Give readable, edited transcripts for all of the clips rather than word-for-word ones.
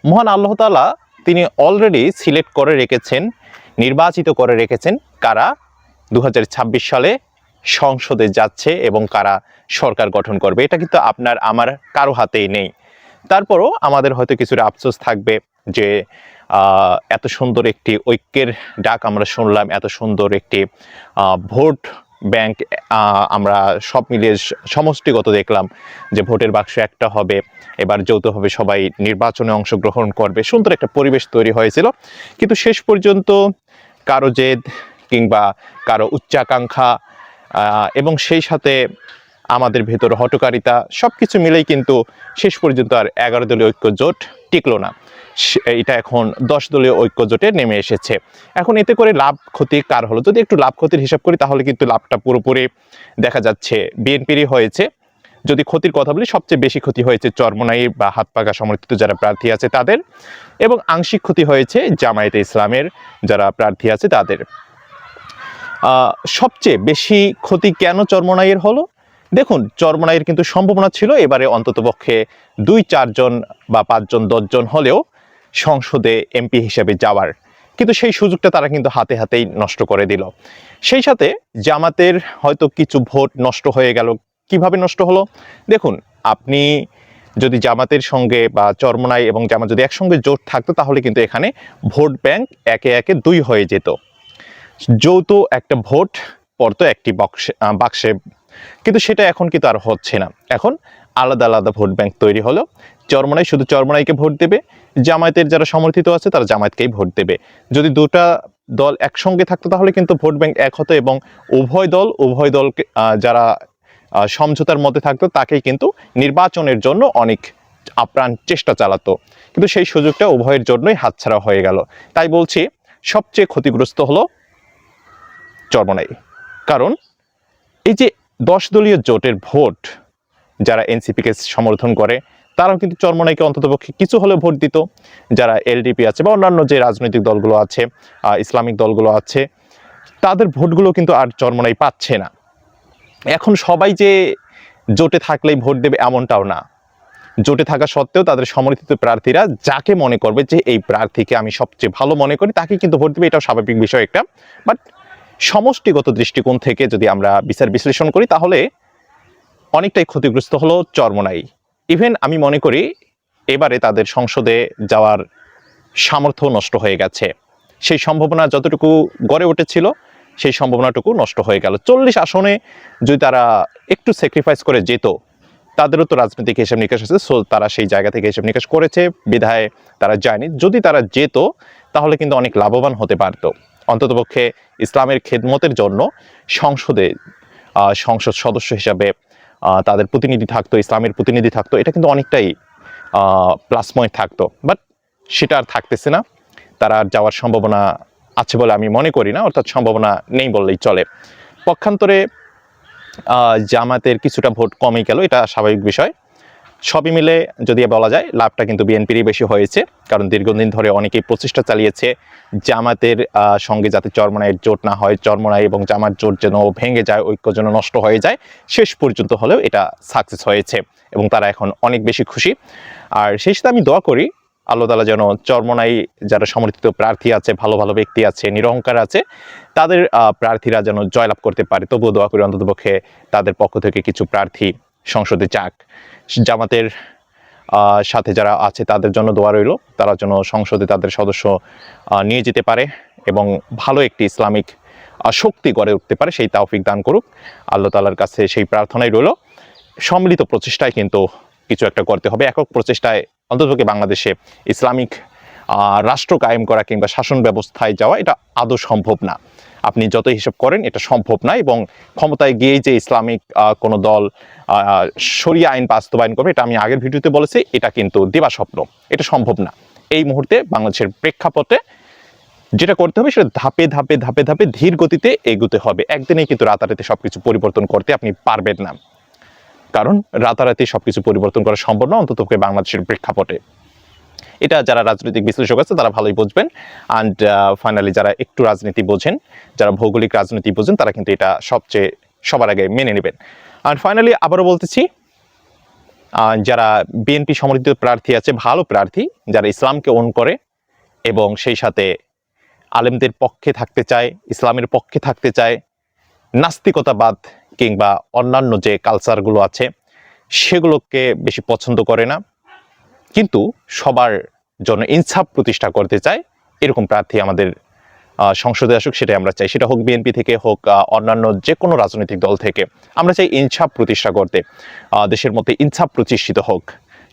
মহান আল্লাহ তাআলা তিনি অলরেডি সিলেক্ট করে রেখেছেন, নির্বাচিত করে রেখেছেন কারা 2026 সালে সংসদে যাচ্ছে এবং কারা সরকার গঠন করবে। এটা কিন্তু আপনার আমার কারো হাতেই নেই। তারপরও আমাদের হয়তো কিছুটা আফসোস থাকবে যে এত সুন্দর একটি ঐক্যের ডাক আমরা শুনলাম, এত সুন্দর একটি ভোট ব্যাংক আমরা সব মিলিয়ে সমষ্টিগত দেখলাম যে ভোটের বাক্স একটা হবে, এবার যৌথভাবে সবাই নির্বাচনে অংশগ্রহণ করবে, সুন্দর একটা পরিবেশ তৈরি হয়েছিল। কিন্তু শেষ পর্যন্ত কারো জেদ কিংবা কারো উচ্চাকাঙ্ক্ষা এবং সেই সাথে আমাদের ভেতর হটকারিতা সব কিছু মিলেই কিন্তু শেষ পর্যন্ত আর 11 দলীয় ঐক্য জোট টিকলো না। এটা এখন 10 দলীয় ঐক্য জোটে নেমে এসেছে। এখন এতে করে লাভ ক্ষতি কার হলো? যদি একটু লাভ ক্ষতির হিসাব করি তাহলে কিন্তু লাভটা পুরোপুরি দেখা যাচ্ছে বিএনপিরই হয়েছে। যদি ক্ষতির কথা বলি, সবচেয়ে বেশি ক্ষতি হয়েছে চরমোনাই বা হাতপাকা সমর্থিত যারা প্রার্থী আছে তাদের, এবং আংশিক ক্ষতি হয়েছে জামায়াতে ইসলামের যারা প্রার্থী আছে তাদের। সবচেয়ে বেশি ক্ষতি কেন চরমোনাইয়ের হলো? দেখুন, চরমোনাইয়ের কিন্তু সম্ভাবনা ছিল এবারে অন্ততপক্ষে 2-4 জন বা 5 জন 10 জন হলেও সংসদে এমপি হিসেবে যাওয়ার, কিন্তু সেই সুযোগটা তারা কিন্তু হাতে হাতেই নষ্ট করে দিল। সেই সাথে জামাতের হয়তো কিছু ভোট নষ্ট হয়ে গেল। কিভাবে নষ্ট হলো? দেখুন, আপনি যদি জামাতের সঙ্গে বা চরমোনাই এবং জামাত যদি একসঙ্গে জোট থাকতো তাহলে কিন্তু এখানে ভোট ব্যাংক একে একে 2 হয়ে যেত। যৌথ একটা ভোট পড়তো একটি বাক্সে, কিন্তু সেটা এখন কিন্তু আর হচ্ছে না। এখন আলাদা আলাদা ভোট ব্যাংক তৈরি হলো। চরমোনাই শুধু চরমোনাইকে ভোট দেবে, জামায়াতের যারা সমর্থিত আছে তারা জামায়াতকেই ভোট দেবে। যদি দুটা দল একসঙ্গে থাকতো তাহলে কিন্তু ভোট ব্যাংক এক হতো এবং উভয় দলকে যারা সমঝোতার মধ্যে থাকতো তাকেই কিন্তু নির্বাচনের জন্য অনেক আপ্রাণ চেষ্টা চালাতো, কিন্তু সেই সুযোগটা উভয়ের জন্যই হাতছাড়া হয়ে গেল। তাই বলছি, সবচেয়ে ক্ষতিগ্রস্ত হলো চরমোনাই। কারণ এই যে 10 দলীয় জোটের ভোট, যারা এনসিপিকে সমর্থন করে তারাও কিন্তু চরমোনাইকে অন্ততপক্ষে কিছু হলেও ভোট দিত। যারা এলডিপি আছে বা অন্যান্য যে রাজনৈতিক দলগুলো আছে, ইসলামিক দলগুলো আছে, তাদের ভোটগুলো কিন্তু আর চরমোনাই পাচ্ছে না। এখন সবাই যে জোটে থাকলেই ভোট দেবে এমনটাও না। জোটে থাকা সত্ত্বেও তাদের সমর্থিত প্রার্থীরা যাকে মনে করবে যে এই প্রার্থীকে আমি সবচেয়ে ভালো মনে করি তাকে কিন্তু ভোট দেবে, এটাও স্বাভাবিক বিষয় একটা। বাট সমষ্টিগত দৃষ্টিকোণ থেকে যদি আমরা বিচার বিশ্লেষণ করি তাহলে অনেকটাই ক্ষতিগ্রস্ত হলো চরমোনাই। ইভেন আমি মনে করি এবারে তাদের সংসদে যাওয়ার সামর্থ্য নষ্ট হয়ে গেছে। সেই সম্ভাবনা যতটুকু গড়ে উঠেছিল সেই সম্ভাবনাটুকু নষ্ট হয়ে গেল। 40 আসনে যদি তারা একটু স্যাক্রিফাইস করে যেত, তাদেরও তো রাজনৈতিক হিসাব নিকাশ আছে, সো তারা সেই জায়গা থেকে হিসাব নিকাশ করেছে বিধায় তারা যায়নি। যদি তারা যেত তাহলে কিন্তু অনেক লাভবান হতে পারত। অন্ততপক্ষে ইসলামের খেদমতের জন্য সংসদে সংসদ সদস্য হিসাবে তাদের প্রতিনিধি থাকতো, ইসলামের প্রতিনিধি থাকতো, এটা কিন্তু অনেকটাই প্লাস পয়েন্ট থাকতো। বাট সেটা আর থাকতেছে না। তারা আর যাওয়ার সম্ভাবনা আছে বলে আমি মনে করি না, অর্থাৎ সম্ভাবনা নেই বললেই চলে। পক্ষান্তরে জামাতের কিছুটা ভোট কমে গেল, এটা স্বাভাবিক বিষয়। সবই মিলে যদি বলা যায় লাভটা কিন্তু বিএনপিরই বেশি হয়েছে, কারণ দীর্ঘদিন ধরে অনেকেই প্রচেষ্টা চালিয়েছে জামাতের সঙ্গে যাতে চরমোনাইয়ের জোট না হয়, চরমোনাই এবং জামাত জোট যেন ভেঙে যায়, ঐক্য যেন নষ্ট হয়ে যায়। শেষ পর্যন্ত হলেও এটা সাকসেস হয়েছে এবং তারা এখন অনেক বেশি খুশি। আর সেই সাথে আমি দোয়া করি আল্লাহ তাআলা যেন চরমোনাই যারা সমর্থিত প্রার্থী আছে, ভালো ভালো ব্যক্তি আছে, নিরহংকার আছে, তাদের প্রার্থীরা যেন জয়লাভ করতে পারে। তবুও দোয়া করি অন্ততপক্ষে তাদের পক্ষ থেকে কিছু প্রার্থী সংসদে যাক। জামাতের সাথে যারা আছে তাদের জন্য দোয়া রইল, তারা যেন সংসদে তাদের সদস্য নিয়ে যেতে পারে এবং ভালো একটি ইসলামিক শক্তি গড়ে উঠতে পারে, সেই তৌফিক দান করুক আল্লাহ তাআলার কাছে। সেই প্রার্থনাই রইল। সম্মিলিত প্রচেষ্টায় কিন্তু কিছু একটা করতে হবে। একক প্রচেষ্টায় অন্ততপক্ষে বাংলাদেশে ইসলামিক রাষ্ট্র কায়েম করা কিংবা শাসন ব্যবস্থায় যাওয়া এটা আদৌ সম্ভব না। আপনি যত হিসাব করেন এটা সম্ভব না, এবং ক্ষমতায় গিয়েই যে ইসলামিক কোনো দল শরিয়া আইন বাস্তবায়ন করবে, এটা আমি আগের ভিডিওতে বলেছি, এটা কিন্তু দিবাস্বপ্ন, এটা সম্ভব না। এই মুহূর্তে বাংলাদেশের প্রেক্ষাপটে যেটা করতে হবে সেটা ধাপে ধাপে ধাপে ধাপে ধীর গতিতে এগোতে হবে। একদিনেই কিন্তু রাতারাতি সবকিছু পরিবর্তন করতে আপনি পারবেন না, কারণ রাতারাতি সবকিছু পরিবর্তন করা সম্ভব না, অন্তত বাংলাদেশের প্রেক্ষাপটে। এটা যারা রাজনৈতিক বিশ্লেষক আছে তারা ভালোই বুঝবেন। অ্যান্ড ফাইনালি যারা একটু রাজনীতি বোঝেন, যারা ভৌগোলিক রাজনীতি বোঝেন, তারা কিন্তু এটা সবার আগে মেনে নেবেন। আর ফাইনালি আবারও বলতেছি, যারা বিএনপি সমর্থিত প্রার্থী আছে, ভালো প্রার্থী যারা ইসলামকে ওন করে এবং সেই সাথে আলেমদের পক্ষে থাকতে চায়, ইসলামের পক্ষে থাকতে চায়, নাস্তিকতাবাদ কিংবা অন্যান্য যে কালচারগুলো আছে সেগুলোকে বেশি পছন্দ করে না, কিন্তু সবার জন্য ইনসাফ প্রতিষ্ঠা করতে চায়, এরকম প্রার্থী আমাদের সংসদে আসুক। সেটাই আমরা চাই, সেটা হোক বিএনপি থেকে, হোক অন্যান্য যে কোনো রাজনৈতিক দল থেকে। আমরা চাই ইনসাফ প্রতিষ্ঠা করতে, দেশের মধ্যে ইনসাফ প্রতিষ্ঠিত হোক,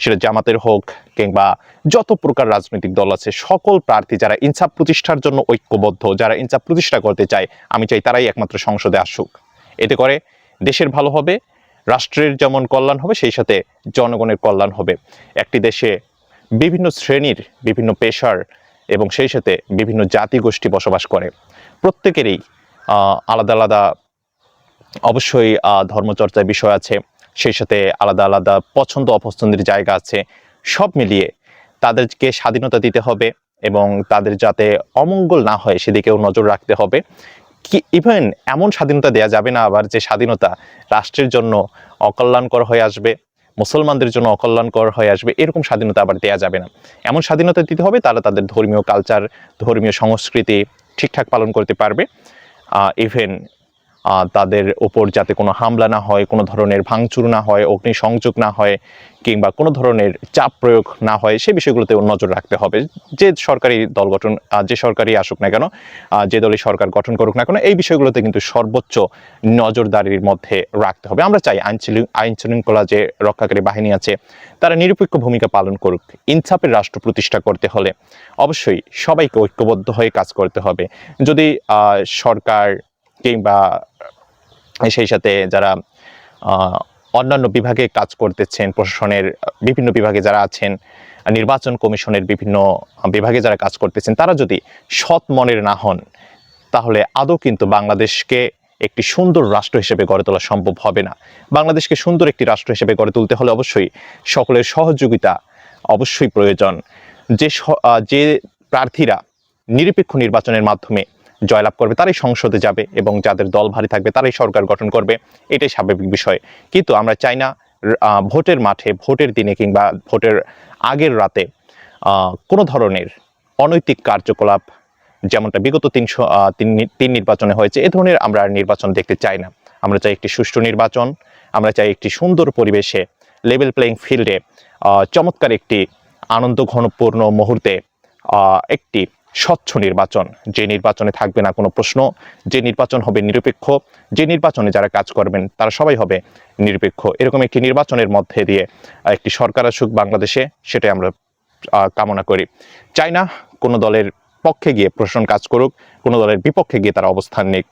সেটা জামাতের হোক কিংবা যত প্রকার রাজনৈতিক দল আছে, সকল প্রার্থী যারা ইনসাফ প্রতিষ্ঠার জন্য ঐক্যবদ্ধ, যারা ইনসাফ প্রতিষ্ঠা করতে চায়, আমি চাই তারাই একমাত্র সংসদে আসুক। এতে করে দেশের ভালো হবে, রাষ্ট্রের যেমন কল্যাণ হবে, সেই সাথে জনগণের কল্যাণ হবে। একটি দেশে বিভিন্ন শ্রেণীর, বিভিন্ন পেশার এবং সেই সাথে বিভিন্ন জাতিগোষ্ঠী বসবাস করে, প্রত্যেকেরই আলাদা আলাদা অবশ্যই ধর্মচর্চার বিষয় আছে, সেই সাথে আলাদা আলাদা পছন্দ অপছন্দের জায়গা আছে। সব মিলিয়ে তাদেরকে স্বাধীনতা দিতে হবে এবং তাদের যাতে অমঙ্গল না হয় সেদিকেও নজর রাখতে হবে। কি ইভেন এমন স্বাধীনতা দেয়া যাবে না আবার যে স্বাধীনতা রাষ্ট্রের জন্য অকল্যাণকর হয়ে আসবে, মুসলমানদের জন্য অকল্যাণকর হয়ে আসবে, এরকম স্বাধীনতা আবার দেয়া যাবে না। এমন স্বাধীনতা দিতে হবে তারা তাদের ধর্মীয় কালচার, ধর্মীয় সংস্কৃতি ঠিকঠাক পালন করতে পারবে। ইভেন তাদের ওপর যাতে কোনো হামলা না হয়, কোনো ধরনের ভাঙচুর না হয়, অগ্নিসংযোগ না হয় কিংবা কোনো ধরনের চাপ প্রয়োগ না হয়, সে বিষয়গুলোতেও নজর রাখতে হবে। যে সরকারি দল গঠন, যে সরকারই আসুক না কেন, যে দলই সরকার গঠন করুক না কেন, এই বিষয়গুলোতে কিন্তু সর্বোচ্চ নজরদারির মধ্যে রাখতে হবে। আমরা চাই আইন শৃঙ্খলা যে রক্ষাকারী বাহিনী আছে তারা নিরপেক্ষ ভূমিকা পালন করুক। ইনসাফের রাষ্ট্র প্রতিষ্ঠা করতে হলে অবশ্যই সবাইকে ঐক্যবদ্ধ হয়ে কাজ করতে হবে। যদি সরকার কিংবা সেই সাথে যারা অন্যান্য বিভাগে কাজ করতেছেন, প্রশাসনের বিভিন্ন বিভাগে যারা আছেন, নির্বাচন কমিশনের বিভিন্ন বিভাগে যারা কাজ করতেছেন, তারা যদি সৎ মনের না হন, তাহলে আদৌ কিন্তু বাংলাদেশকে একটি সুন্দর রাষ্ট্র হিসেবে গড়ে তোলা সম্ভব হবে না। বাংলাদেশকে সুন্দর একটি রাষ্ট্র হিসেবে গড়ে তুলতে হলে অবশ্যই সকলের সহযোগিতা অবশ্যই প্রয়োজন। যে প্রার্থীরা নিরপেক্ষ নির্বাচনের মাধ্যমে জয়লাভ করবে তারাই সংসদে যাবে এবং যাদের দল ভারী থাকবে তারাই সরকার গঠন করবে, এটাই স্বাভাবিক বিষয়। কিন্তু আমরা চাই না ভোটের মাঠে, ভোটের দিনে কিংবা ভোটের আগের রাতে কোনো ধরনের অনৈতিক কার্যকলাপ, যেমনটা বিগত তিন নির্বাচনে হয়েছে, এ ধরনের আমরা নির্বাচন দেখতে চাই না। আমরা চাই একটি সুষ্ঠু নির্বাচন, আমরা চাই একটি সুন্দর পরিবেশে, লেভেল প্লেইং ফিল্ডে, চমৎকার একটি আনন্দ ঘনপূর্ণ মুহূর্তে একটি স্বচ্ছ নির্বাচন, যে নির্বাচনে থাকবে না কোনো প্রশ্ন, যে নির্বাচন হবে নিরপেক্ষ, যে নির্বাচনে যারা কাজ করবেন তারা সবাই হবে নিরপেক্ষ। এরকম একটি নির্বাচনের মধ্যে দিয়ে একটি সরকার আসুক বাংলাদেশে, সেটাই আমরা কামনা করি। চাই না কোনো দলের পক্ষে গিয়ে প্রশাসন কাজ করুক, কোনো দলের বিপক্ষে গিয়ে তারা অবস্থান নিক।